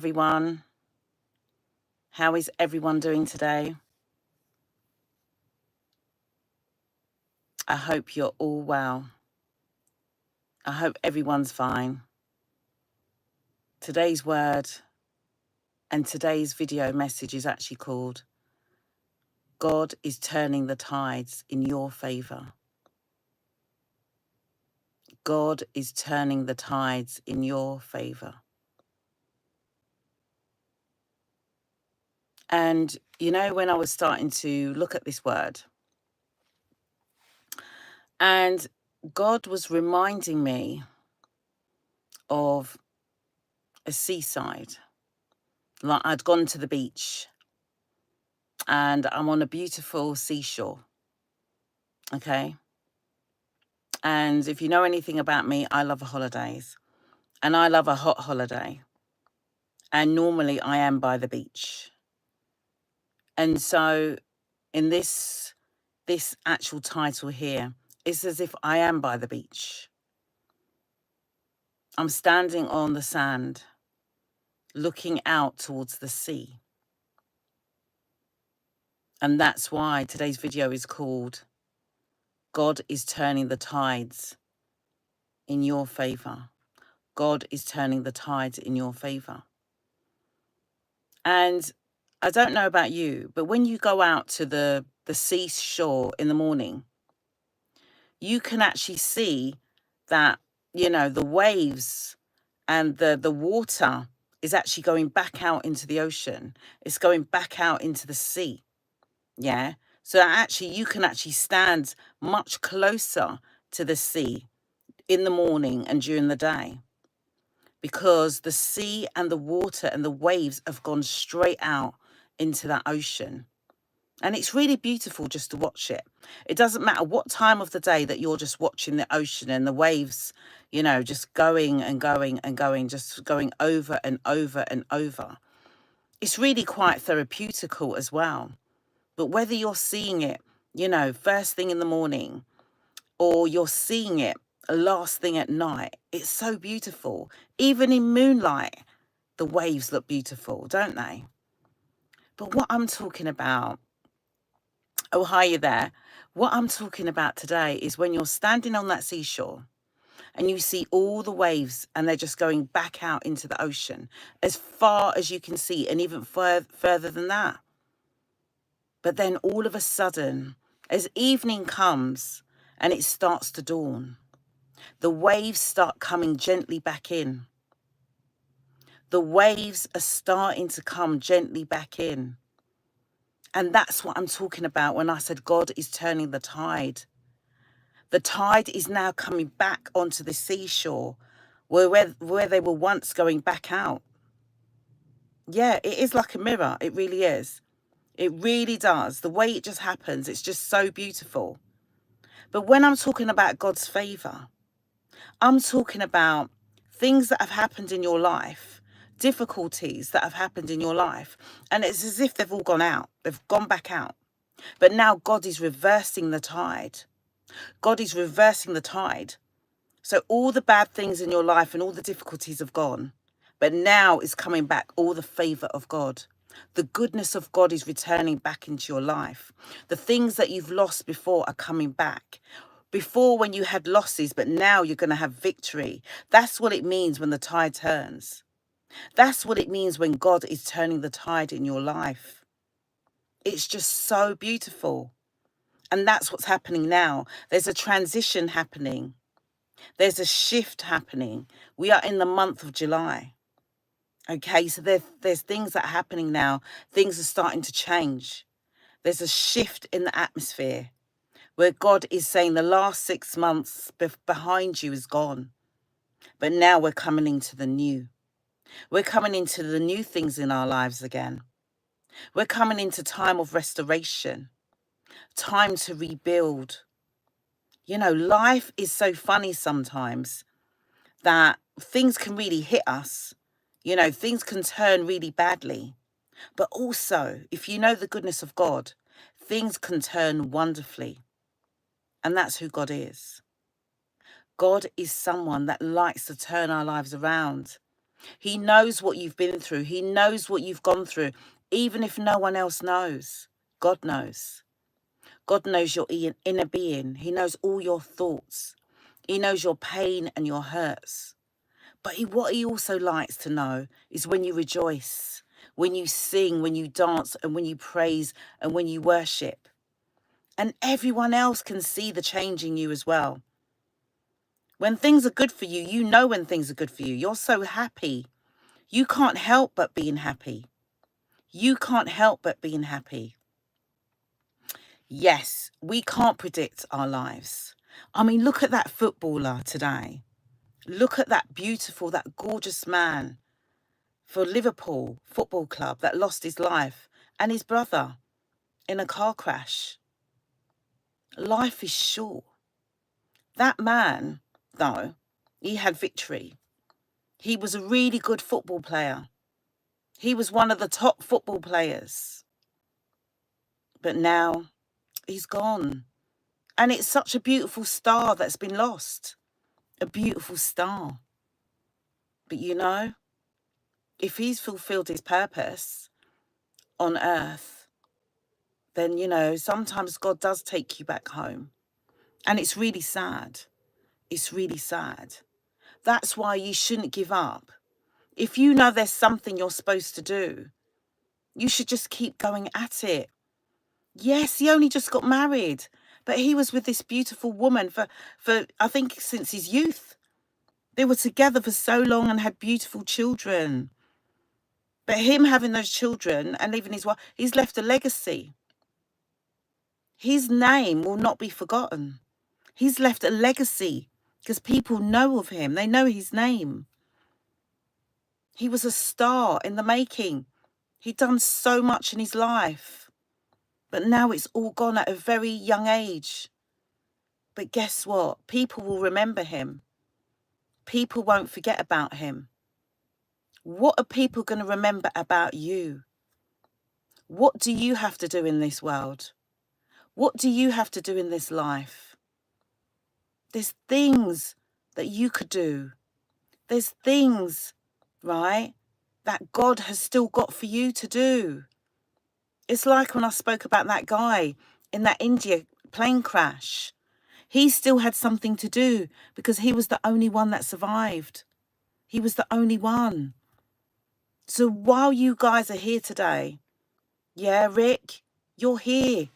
Everyone, how is everyone doing today? I hope you're all well. I hope everyone's fine. Today's word and today's video message is actually called God is turning the tides in your favor. God is turning the tides in your favor. And you know, when I was starting to look at this word, and God was reminding me of a seaside. Like I'd gone to the beach and I'm on a beautiful seashore, okay? And if you know anything about me, I love holidays. And I love a hot holiday. And normally I am by the beach. And so in this actual title here, it's as if I am by the beach. I'm standing on the sand, looking out towards the sea. And that's why today's video is called God is turning the tides in your favor. God is turning the tides in your favor. And I don't know about you, but when you go out to the seashore in the morning, you can actually see that, you know, the waves and the water is actually going back out into the ocean. It's going back out into the sea. Yeah. So actually you can actually stand much closer to the sea in the morning and during the day, because the sea and the water and the waves have gone straight out into that ocean. And it's really beautiful just to watch it. It doesn't matter what time of the day that you're just watching the ocean and the waves, you know, just going and going and going, just going over and over and over. It's really quite therapeutical as well. But whether you're seeing it, you know, first thing in the morning, or you're seeing it last thing at night, it's so beautiful. Even in moonlight, the waves look beautiful, don't they? But what I'm talking about, oh, hi, you there. What I'm talking about today is when you're standing on that seashore and you see all the waves and they're just going back out into the ocean as far as you can see, and even further than that. But then all of a sudden, as evening comes and it starts to dawn, the waves start coming gently back in. The waves are starting to come gently back in. And that's what I'm talking about when I said God is turning the tide. The tide is now coming back onto the seashore where they were once going back out. Yeah, it is like a mirror. It really is. It really does. The way it just happens, it's just so beautiful. But when I'm talking about God's favor, I'm talking about things that have happened in your life, difficulties that have happened in your life, and it's as if they've all gone out. They've gone back out. But now God is reversing the tide. God is reversing the tide. So all the bad things in your life and all the difficulties have gone. But now is coming back all the favor of God. The goodness of God is returning back into your life. The things that you've lost before are coming back. Before, when you had losses, but now you're going to have victory. That's what it means when the tide turns. That's what it means when God is turning the tide in your life. It's just so beautiful. And that's what's happening now. There's a transition happening. There's a shift happening. We are in the month of July. Okay, so there's things that are happening now. Things are starting to change. There's a shift in the atmosphere where God is saying the last 6 months behind you is gone. But now we're coming into the new. We're coming into the new things in our lives again. We're coming into time of restoration, time to rebuild. You know, life is so funny sometimes that things can really hit us. You know, things can turn really badly. But also, if you know the goodness of God, things can turn wonderfully. And that's who God is. God is someone that likes to turn our lives around. He knows what you've been through. He knows what you've gone through. Even if no one else knows, God knows. God knows your inner being. He knows all your thoughts. He knows your pain and your hurts. But what he also likes to know is when you rejoice, when you sing, when you dance, and when you praise, and when you worship. And everyone else can see the change in you as well. When things are good for you, you know when things are good for you. You're so happy. You can't help but being happy. You can't help but being happy. Yes, we can't predict our lives. I mean, look at that footballer today. Look at that beautiful, that gorgeous man for Liverpool Football Club that lost his life, and his brother in a car crash. Life is short. That man, though, he had victory. He was a really good football player. He was one of the top football players. But now he's gone. And it's such a beautiful star that's been lost. A beautiful star. But you know, if he's fulfilled his purpose on earth, then, you know, sometimes God does take you back home. And it's really sad. It's really sad. That's why you shouldn't give up. If you know there's something you're supposed to do, you should just keep going at it. Yes, he only just got married, but he was with this beautiful woman for I think since his youth. They were together for so long and had beautiful children. But him having those children and leaving his wife, he's left a legacy. His name will not be forgotten. He's left a legacy because people know of him. They know his name. He was a star in the making. He'd done so much in his life. But now it's all gone at a very young age. But guess what? People will remember him. People won't forget about him. What are people going to remember about you? What do you have to do in this world? What do you have to do in this life? There's things that you could do. There's things, right, that God has still got for you to do. It's like when I spoke about that guy in that India plane crash. He still had something to do because he was the only one that survived. He was the only one. So while you guys are here today, yeah, Rick, you're here.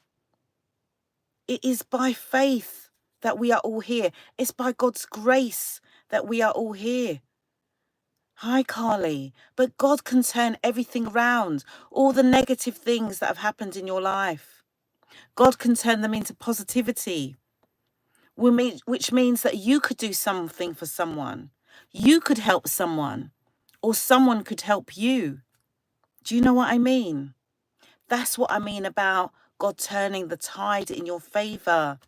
It is by faith that we are all here. It's by God's grace that we are all here. Hi, Carly. But God can turn everything around, all the negative things that have happened in your life. God can turn them into positivity, which means that you could do something for someone. You could help someone, or someone could help you. Do you know what I mean? That's what I mean about God turning the tide in your favor.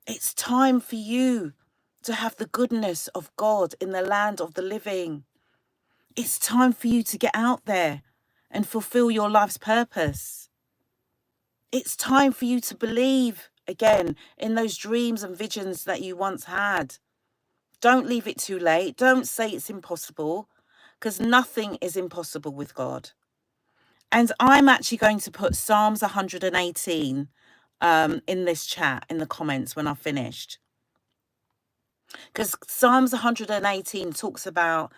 It's time for you to have the goodness of God in the land of the living. It's time for you to get out there and fulfill your life's purpose. It's time for you to believe again in those dreams and visions that you once had. Don't leave it too late. Don't say it's impossible, because nothing is impossible with God. And I'm actually going to put Psalms 118 in this chat, in the comments when I've finished. Because Psalms 118 talks about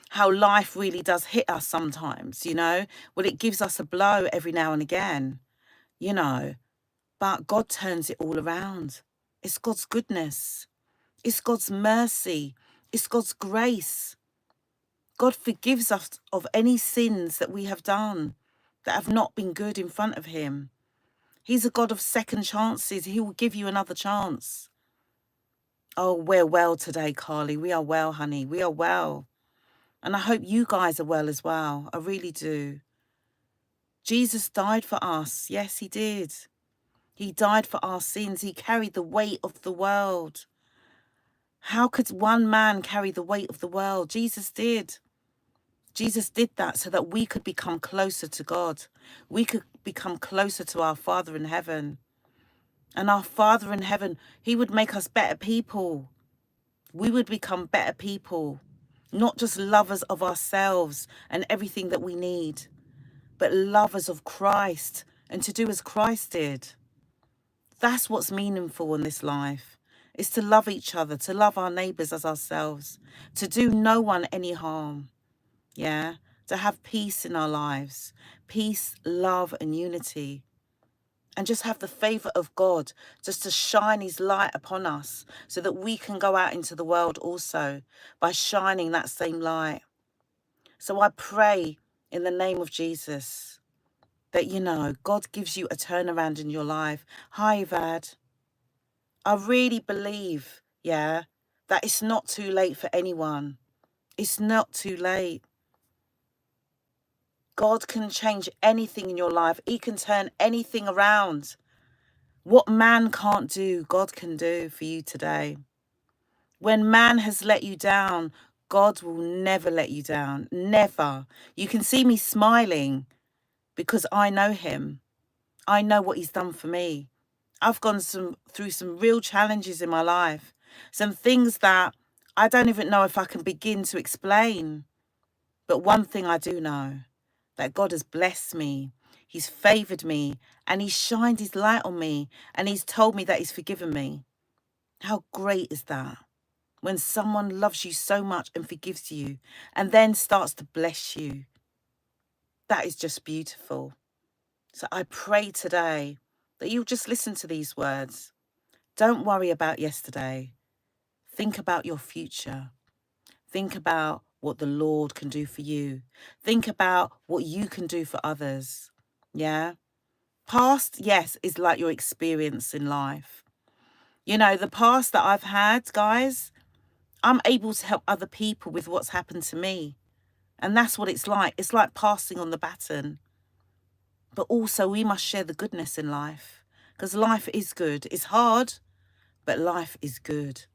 how life really does hit us sometimes, you know. Well, it gives us a blow every now and again, you know. But God turns it all around. It's God's goodness. It's God's mercy. It's God's grace. God forgives us of any sins that we have done that have not been good in front of him. He's a God of second chances. He will give you another chance. Oh, we're well today, Carly. We are well, honey. We are well. And I hope you guys are well as well. I really do. Jesus died for us. Yes, he did. He died for our sins. He carried the weight of the world. How could one man carry the weight of the world? Jesus did. Jesus did that so that we could become closer to God. We could become closer to our Father in heaven. And our Father in heaven, he would make us better people. We would become better people. Not just lovers of ourselves and everything that we need, but lovers of Christ and to do as Christ did. That's what's meaningful in this life, is to love each other, to love our neighbours as ourselves, to do no one any harm, yeah? To have peace in our lives, peace, love and unity. And just have the favour of God just to shine his light upon us so that we can go out into the world also by shining that same light. So I pray in the name of Jesus that, you know, God gives you a turnaround in your life. Hi, Vad. I really believe, yeah, that it's not too late for anyone. It's not too late. God can change anything in your life. He can turn anything around. What man can't do, God can do for you today. When man has let you down, God will never let you down. Never. You can see me smiling because I know him. I know what he's done for me. I've gone through some real challenges in my life. Some things that I don't even know if I can begin to explain. But one thing I do know, that God has blessed me. He's favoured me and he's shined his light on me and he's told me that he's forgiven me. How great is that? When someone loves you so much and forgives you and then starts to bless you. That is just beautiful. So I pray today that you'll just listen to these words. Don't worry about yesterday. Think about your future. Think about what the Lord can do for you. Think about what you can do for others. Yeah? Past, yes, is like your experience in life. You know, the past that I've had, guys, I'm able to help other people with what's happened to me. And that's what it's like. It's like passing on the baton. But also we must share the goodness in life. Because life is good. It's hard, but life is good.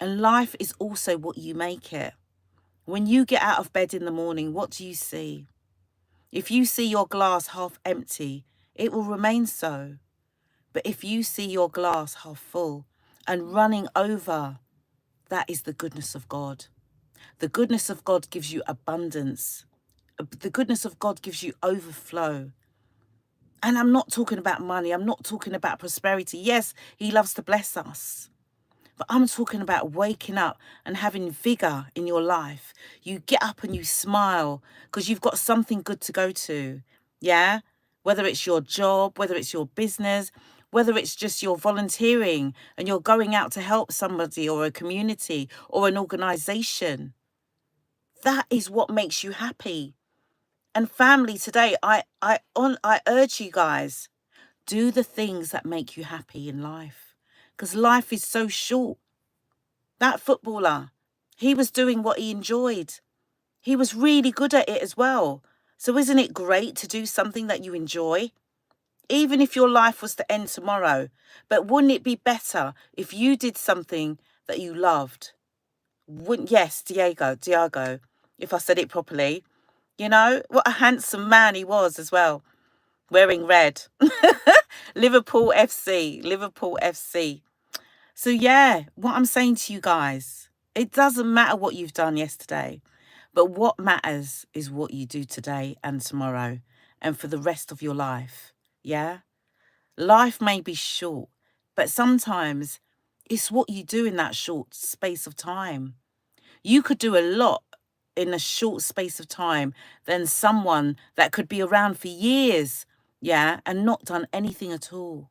And life is also what you make it. When you get out of bed in the morning, what do you see? If you see your glass half empty, it will remain so. But if you see your glass half full and running over, that is the goodness of God. The goodness of God gives you abundance. The goodness of God gives you overflow. And I'm not talking about money. I'm not talking about prosperity. Yes, he loves to bless us. But I'm talking about waking up and having vigor in your life. You get up and you smile because you've got something good to go to. Yeah? Whether it's your job, whether it's your business, whether it's just your volunteering and you're going out to help somebody or a community or an organization. That is what makes you happy. And family, today, I urge you guys, do the things that make you happy in life. Because life is so short. That footballer, he was doing what he enjoyed. He was really good at it as well. So isn't it great to do something that you enjoy? Even if your life was to end tomorrow. But wouldn't it be better if you did something that you loved? Wouldn't, yes, Diego, if I said it properly. You know, what a handsome man he was as well. Wearing red. Liverpool FC. Liverpool FC. So yeah, what I'm saying to you guys, it doesn't matter what you've done yesterday, but what matters is what you do today and tomorrow and for the rest of your life. Yeah? Life may be short, but sometimes it's what you do in that short space of time. You could do a lot in a short space of time than someone that could be around for years, yeah, and not done anything at all.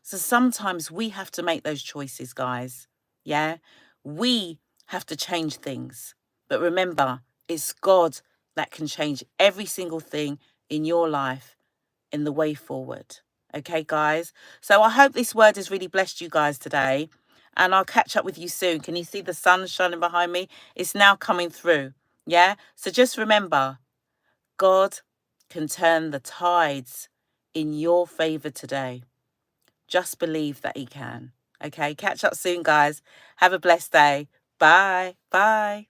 So sometimes we have to make those choices, guys. Yeah, we have to change things. But remember, it's God that can change every single thing in your life in the way forward. Okay, guys? So I hope this word has really blessed you guys today. And I'll catch up with you soon. Can you see the sun shining behind me? It's now coming through. Yeah? So just remember, God can turn the tides in your favor today. Just believe that he can. Okay, catch up soon, guys. Have a blessed day. Bye. Bye.